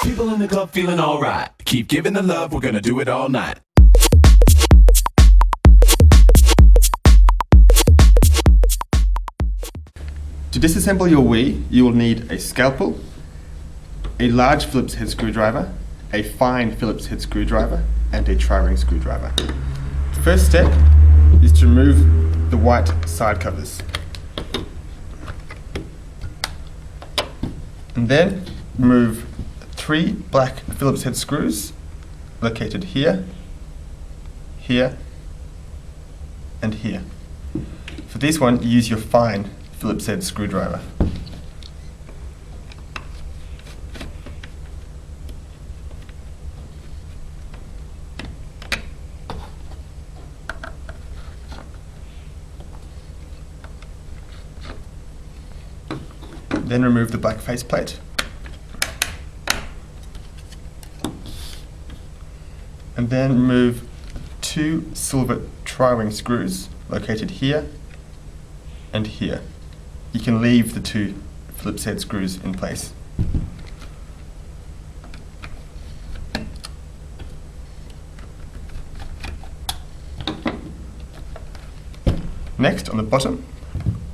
People in the club feeling alright. Keep giving the love, we're gonna do it all night. To disassemble your Wii, you will need a scalpel, a large Phillips head screwdriver, a fine Phillips head screwdriver, and a tri-ring screwdriver. The first step is to remove the white side covers. And then remove 3 black Phillips head screws located here, here, and here. For this one, use your fine Phillips head screwdriver. Then remove the black faceplate. And then remove 2 silver tri-ring screws located here and here. You can leave the 2 Phillips head screws in place. Next, on the bottom,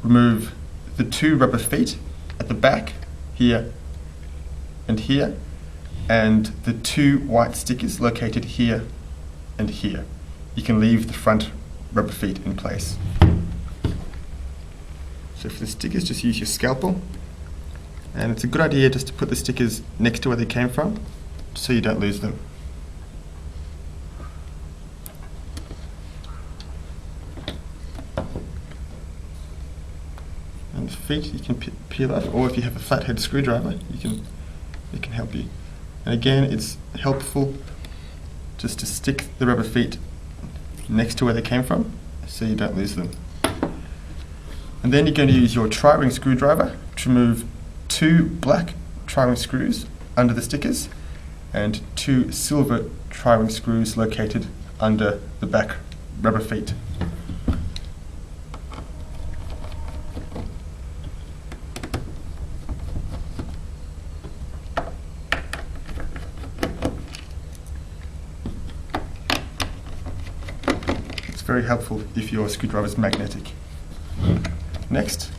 remove the 2 rubber feet at the back, here and here, and the 2 white stickers located here and here. You can leave the front rubber feet in place. So for the stickers, just use your scalpel, and it's a good idea just to put the stickers next to where they came from, so you don't lose them. And the feet you can peel off, or if you have a flathead screwdriver, it can help you. And again, it's helpful just to stick the rubber feet next to where they came from, so you don't lose them. And then you're going to use your tri-ring screwdriver to remove 2 black tri-ring screws under the stickers and 2 silver tri-ring screws located under the back rubber feet. It's very helpful if your screwdriver is magnetic. Next,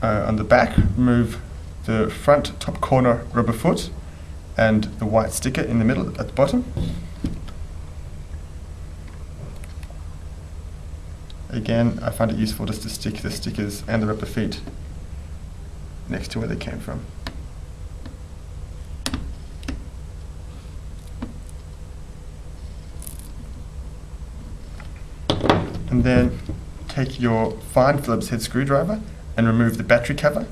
on the back, remove the front top corner rubber foot and the white sticker in the middle at the bottom. Again, I find it useful just to stick the stickers and the rubber feet next to where they came from. And then take your fine Phillips head screwdriver and remove the battery cover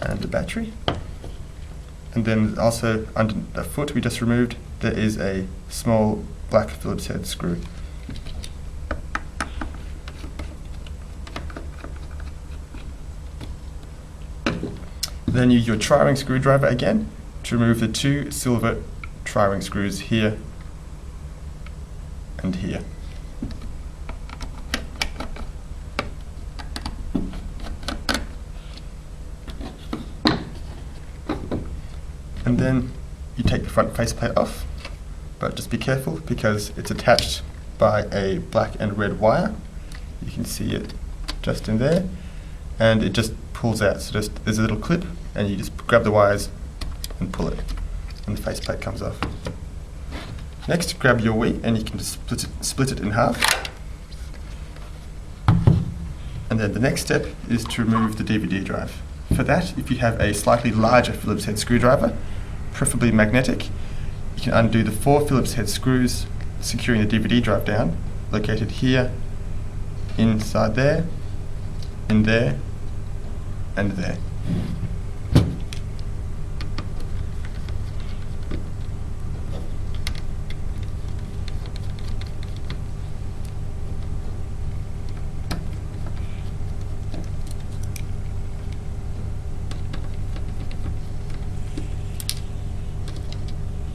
and the battery. And then also under the foot we just removed, there is a small black Phillips head screw. Then use your tri-ring screwdriver again to remove the 2 silver tri-ring screws here and here. And then you take the front faceplate off, but just be careful because it's attached by a black and red wire. You can see it just in there, and it just pulls out. So there's a little clip, and you just grab the wires and pull it, and the faceplate comes off. Next, grab your Wii and you can just split it in half. And then the next step is to remove the DVD drive. For that, if you have a slightly larger Phillips head screwdriver, preferably magnetic, you can undo the 4 Phillips head screws securing the DVD drive down, located here, inside there, in there, and there.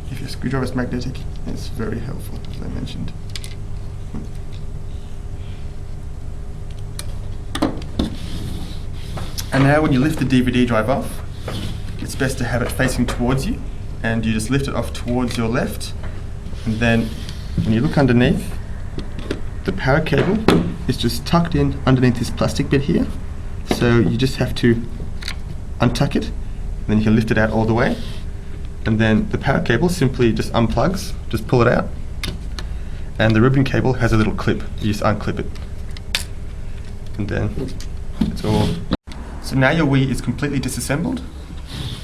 If your screwdriver is magnetic, it's very helpful, as I mentioned. And now when you lift the DVD drive off, it's best to have it facing towards you, and you just lift it off towards your left, and then when you look underneath, the power cable is just tucked in underneath this plastic bit here, so you just have to untuck it, and then you can lift it out all the way, and then the power cable simply just unplugs, just pull it out, and the ribbon cable has a little clip, you just unclip it, and then it's all. So now your Wii is completely disassembled.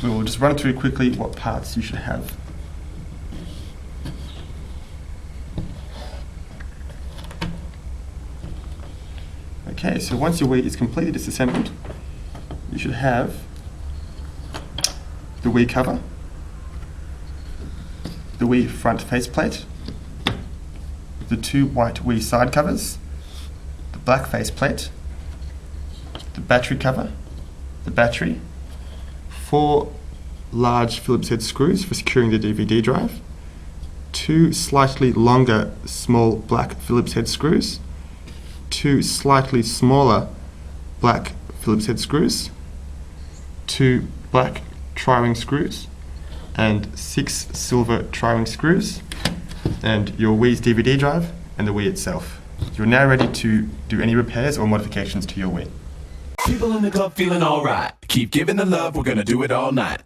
We will just run through quickly what parts you should have. Okay, so once your Wii is completely disassembled, you should have the Wii cover, the Wii front faceplate, the 2 white Wii side covers, the black faceplate, the battery cover, the battery, 4 large Phillips head screws for securing the DVD drive, 2 slightly longer small black Phillips head screws, 2 slightly smaller black Phillips head screws, 2 black tri-ring screws, and 6 silver tri-ring screws, and your Wii's DVD drive and the Wii itself. You're now ready to do any repairs or modifications to your Wii. People in the club feeling alright. Keep giving the love, we're gonna do it all night.